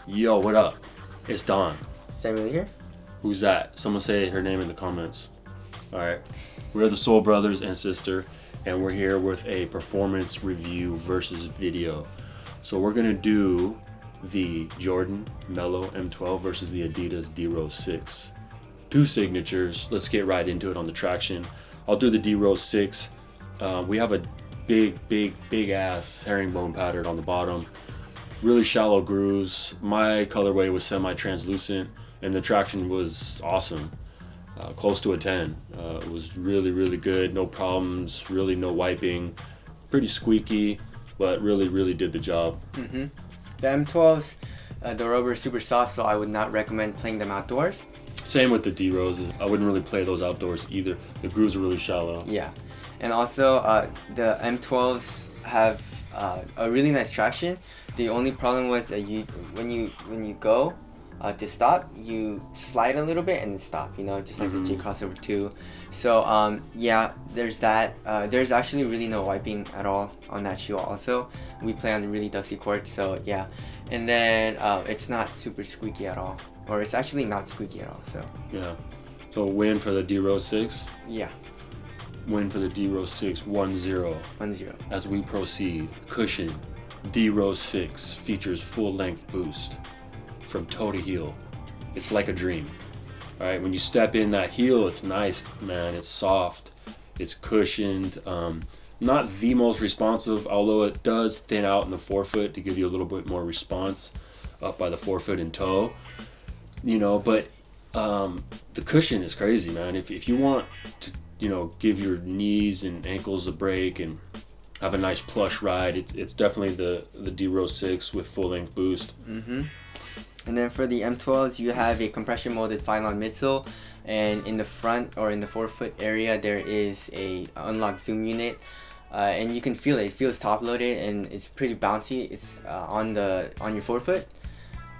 Yo, what up? It's Don. Samuel here. Who's that? Someone say her name in the comments. Alright. We're the Soul Brothers and Sister, and we're here with a performance review versus video. So we're gonna do the Jordan Melo M12 versus the Adidas D-Rose 6. Two signatures. Let's get right into it on the traction. I'll do the D-Rose 6. We have a big ass herringbone pattern on the bottom. Really shallow grooves. My colorway was semi-translucent, and the traction was awesome. Close to a 10. It was really good. No problems. Really no wiping. Pretty squeaky, but really did the job. The M12s, the rubber is super soft, so I would not recommend playing them outdoors. Same with the D-Roses. I wouldn't really play those outdoors either. The grooves are really shallow. Yeah, and also the M12s have a really nice traction. The only problem was that when you go to stop, you slide a little bit and then stop. You know, just like the J Crossover 2. So yeah, there's that. There's actually really no wiping at all on that shoe. Also, we play on the really dusty court, so yeah. And then it's not super squeaky at all, or it's actually not squeaky at all. So yeah. So win for the D-Rose 6. Yeah. Win for the D-Rose 6, 1-0. 1-0. As we proceed, cushion. D-Rose 6 features full-length boost from toe to heel. It's like a dream. All right, when you step in that heel, it's nice, man. It's soft. It's cushioned. Not the most responsive, although it does thin out in the forefoot to give you a little bit more response up by the forefoot and toe. You know, but the cushion is crazy, man. If you want to, you know, give your knees and ankles a break and have a nice plush ride, it's definitely the D-Rose 6 with full-length boost. And then for the M12s, you have a compression molded Phylon midsole, and in the front or in the forefoot area there is a unlocked zoom unit, and you can feel it. It feels top loaded and it's pretty bouncy. It's on your forefoot.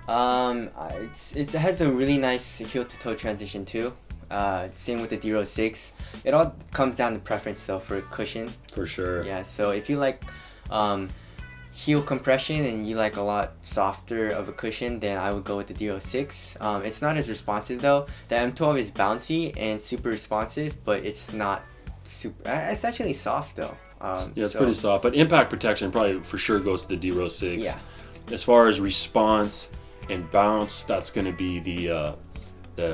It has a really nice heel to toe transition too. Same with the D-Rose 6. It all comes down to preference though for cushion. For sure. Yeah, so if you like heel compression and you like a lot softer of a cushion, then I would go with the D-Rose 6. It's not as responsive though. The M12 is bouncy and super responsive, but it's not super. It's actually soft though. Yeah, it's pretty soft, but impact protection probably for sure goes to the D-Rose 6. Yeah. As far as response and bounce, that's going to be the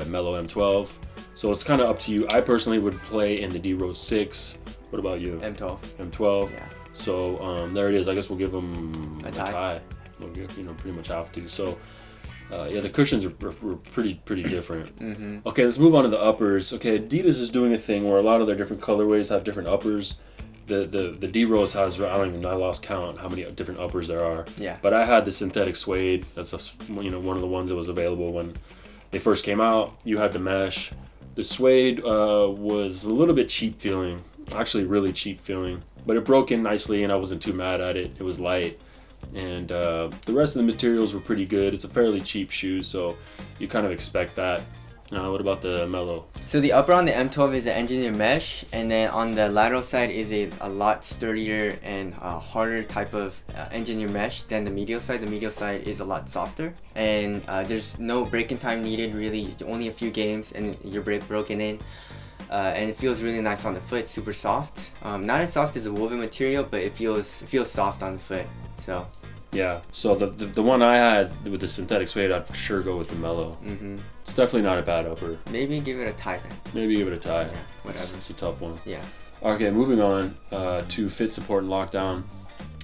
Melo M12. So it's kind of up to you. I personally would play in the D-Rose 6. What about you? M12. Yeah. So there it is. I guess we'll give them a tie. We'll give, pretty much have to. So yeah, the cushions are pretty different. Okay, let's move on to the uppers. Okay, Adidas is doing a thing where a lot of their different colorways have different uppers. The D-Rose has, I lost count how many different uppers there are. Yeah. But I had the synthetic suede. That's one of the ones that was available when they first came out. You had the mesh. The suede was a little bit cheap feeling. Actually, really cheap feeling. But it broke in nicely, and I wasn't too mad at it. It was light. And the rest of the materials were pretty good. It's a fairly cheap shoe, so you kind of expect that. What about the Melo? So the upper on the M12 is the engineered mesh, and then on the lateral side is a lot sturdier and harder type of engineered mesh than the medial side. The medial side is a lot softer, and there's no break-in time needed really. Only a few games and your brake broken in. And it feels really nice on the foot, super soft. Not as soft as the woven material, but it feels soft on the foot. So yeah. So the one I had with the synthetic suede, I'd for sure go with the Melo. It's definitely not a bad upper. Maybe give it a tie then. Maybe give it a tie. Yeah, whatever. It's a tough one. Yeah. Okay, moving on to fit, support, and lockdown.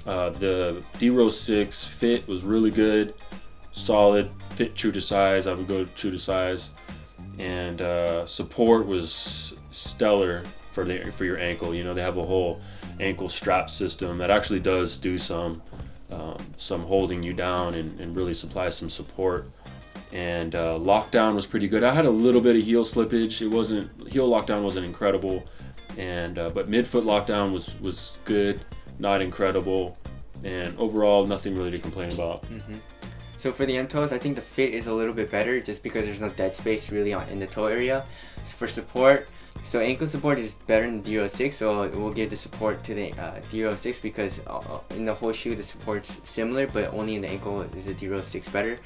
The D-Rose 6 fit was really good, solid, fit true to size. I would go true to size. And support was stellar for your ankle. They have a whole ankle strap system that actually does do some holding you down and really supplies some support. And lockdown was pretty good. I had a little bit of heel slippage. Heel lockdown wasn't incredible, and but midfoot lockdown was good, not incredible, and overall nothing really to complain about. So for the M12s, I think the fit is a little bit better just because there's no dead space really in the toe area. For support, So ankle support is better than D06, so we'll give the support to the D06 because in the whole shoe the support's similar, but only in the ankle is the D06 better.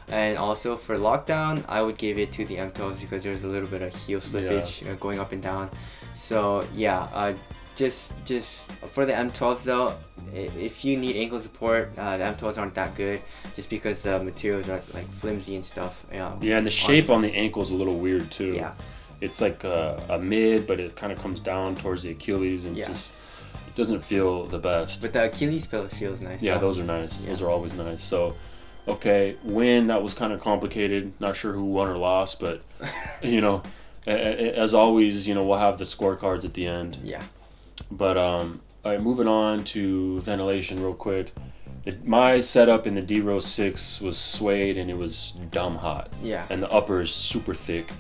And also for lockdown, I would give it to the M12s because there's a little bit of heel slippage going up and down. So yeah, just for the M12s though, if you need ankle support, the M12s aren't that good just because the materials are like flimsy and stuff. Yeah, and the shape on the ankle is a little weird too. Yeah. It's like a mid, but it kind of comes down towards the Achilles and just doesn't feel the best. But the Achilles feels nice. Yeah, those are nice. Yeah. Those are always nice. So, okay, win, that was kind of complicated. Not sure who won or lost, but, you know, as always, you know, we'll have the scorecards at the end. Yeah. But, all right, moving on to ventilation real quick. My setup in the D06 was suede and it was dumb hot. Yeah. And the upper is super thick.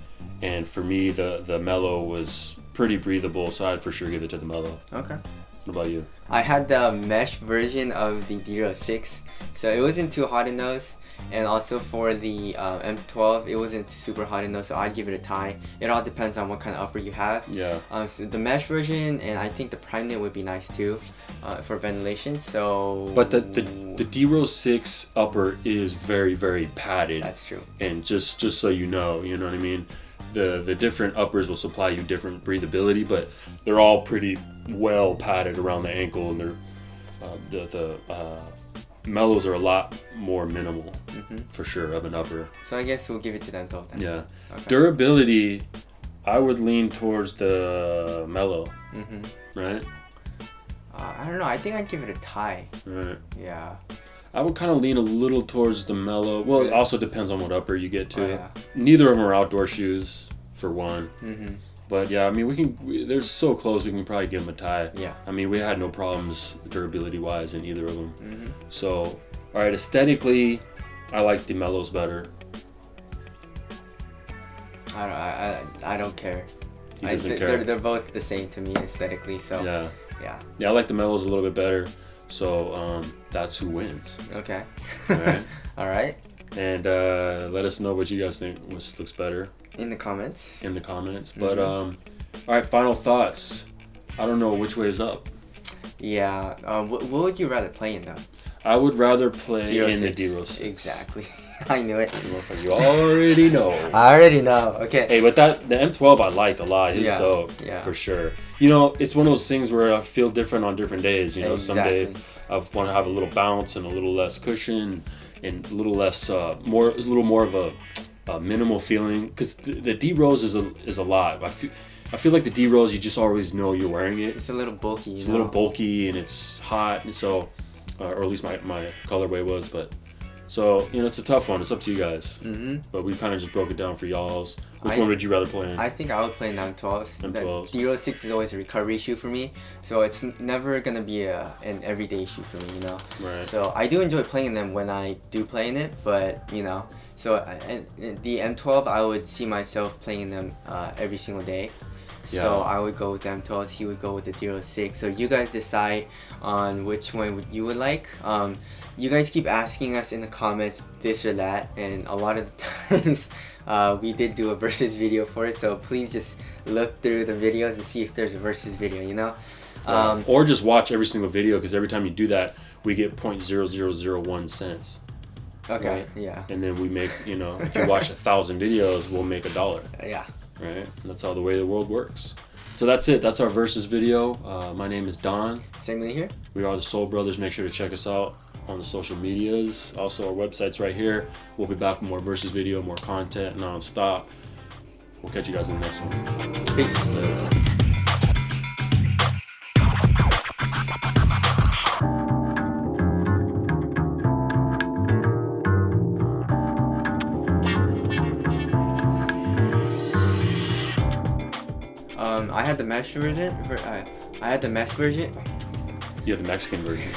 And for me, the Melo was pretty breathable, so I'd for sure give it to the Melo. Okay. What about you? I had the mesh version of the D06, so it wasn't too hot in those. And also for the M12, it wasn't super hot in those, so I'd give it a tie. It all depends on what kind of upper you have. Yeah. So the mesh version, and I think the prime knit would be nice too, for ventilation. So. But the D06 upper is very, very padded. That's true. And just so you know what I mean. The different uppers will supply you different breathability, but they're all pretty well padded around the ankle, and they're the Melos are a lot more minimal for sure of an upper. So I guess we'll give it to them 12 then. Yeah. Okay. Durability, I would lean towards the Melo. Right? I don't know. I think I'd give it a tie. Right. Yeah. I would kind of lean a little towards the Melo. Well, it also depends on what upper you get to. Oh, yeah. Neither of them are outdoor shoes, for one. But yeah, I mean, they're so close, we can probably give them a tie. Yeah. I mean, we had no problems durability-wise in either of them. So, all right, aesthetically, I like the Melos better. I don't care. He doesn't care. They're both the same to me aesthetically, so yeah. I like the Melos a little bit better. So that's who wins. Okay. All right. All right. And let us know what you guys think, which looks better. In the comments. But all right, final thoughts. I don't know which way is up. Yeah. What would you rather play in though? I would rather play D06. in the D06. Exactly. I knew it. You already know. I already know. Okay. Hey, but the M12 I liked a lot. It's dope. Yeah. For sure. You know, it's one of those things where I feel different on different days. You know, Exactly. Some day I want to have a little bounce and a little less cushion and a little less, a little more of a minimal feeling. Because the D Rose is a lot. I feel like the D Rose, you just always know you're wearing it. It's a little bulky. It's a little bulky and it's hot, and so, or at least my colorway was, but. So, you know, it's a tough one. It's up to you guys. But we kind of just broke it down for y'all's. Which one would you rather play in? I think I would play in M12s. M12s. The D06 is always a recovery shoe for me. So it's never going to be an everyday shoe for me, you know? Right. So I do enjoy playing them when I do play in it, but, you know. So the M12, I would see myself playing them every single day. Yeah. So I would go with the M12s, he would go with the D06. So you guys decide on which one you would like. You guys keep asking us in the comments this or that, and a lot of the times we did do a versus video for it, so please just look through the videos and see if there's a versus video, you know? Or just watch every single video, because every time you do that, we get 0.0001 cents. Okay, right? Yeah. And then we make, you know, if you watch 1,000 videos, we'll make $1. Yeah. Right? And that's how the way the world works. So that's it. That's our versus video. My name is Don. Sammy here. We are the Soul Brothers. Make sure to check us out on the social medias. Also, our website's right here. We'll be back with more versus video, more content non-stop. We'll catch you guys in the next one. Peace. Later. I had the mesh version. I had the mesh version. You have the Mexican version.